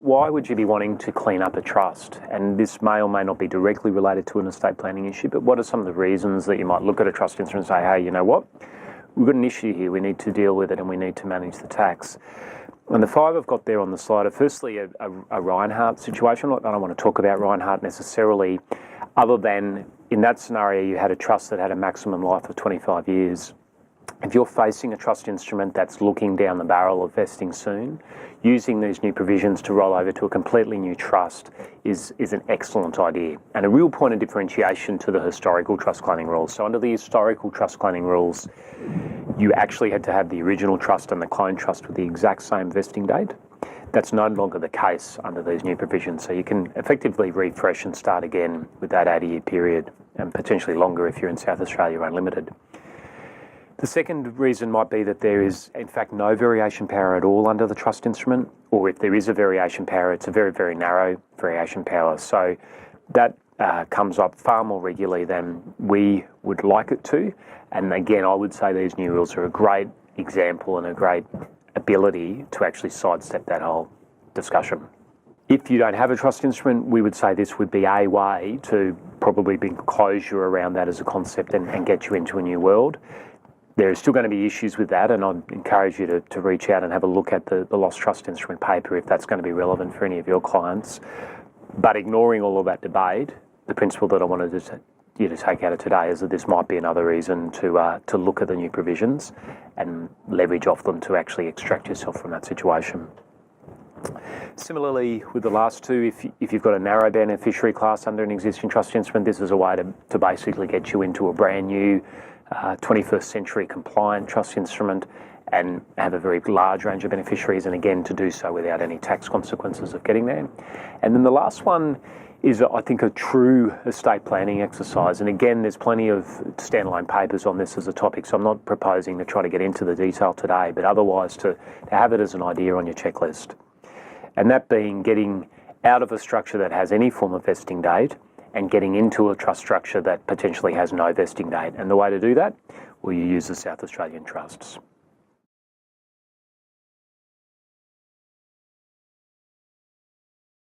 Why would you be wanting to clean up a trust? And this may or may not be directly related to an estate planning issue, but what are some of the reasons that you might look at a trust instrument and say, hey, you know what? We've got an issue here, we need to deal with it and we need to manage the tax. And the five I've got there on the slide are firstly a Reinhardt situation. I don't want to talk about Reinhardt necessarily, other than in that scenario you had a trust that had a maximum life of 25 years. If you're facing a trust instrument that's looking down the barrel of vesting soon, using these new provisions to roll over to a completely new trust is an excellent idea and a real point of differentiation to the historical trust planning rules. So under the historical trust planning rules, you actually had to have the original trust and the clone trust with the exact same vesting date. That's no longer the case under these new provisions. So you can effectively refresh and start again with that 80-year period, and potentially longer if you're in South Australia Unlimited. The second reason might be that there is, in fact, no variation power at all under the trust instrument, or if there is a variation power, it's a very, very narrow variation power. So that comes up far more regularly than we would like it to. And again, I would say these new rules are a great example and a great ability to actually sidestep that whole discussion. If you don't have a trust instrument, we would say this would be a way to probably bring closure around that as a concept and get you into a new world. There are still going to be issues with that, and I'd encourage you to reach out and have a look at the Lost Trust Instrument paper if that's going to be relevant for any of your clients. But ignoring all of that debate, the principle that I wanted you to take out of today is that this might be another reason to look at the new provisions and leverage off them to actually extract yourself from that situation. Similarly, with the last two, if you've got a narrow beneficiary class under an existing trust instrument, this is a way to basically get you into a brand new 21st century compliant trust instrument and have a very large range of beneficiaries, and again to do so without any tax consequences of getting there. And then the last one is, I think, a true estate planning exercise. And again, there's plenty of standalone papers on this as a topic, so I'm not proposing to try to get into the detail today, but otherwise to have it as an idea on your checklist. And that being getting out of a structure that has any form of vesting date and getting into a trust structure that potentially has no vesting date. And the way to do that, well, you use the South Australian trusts.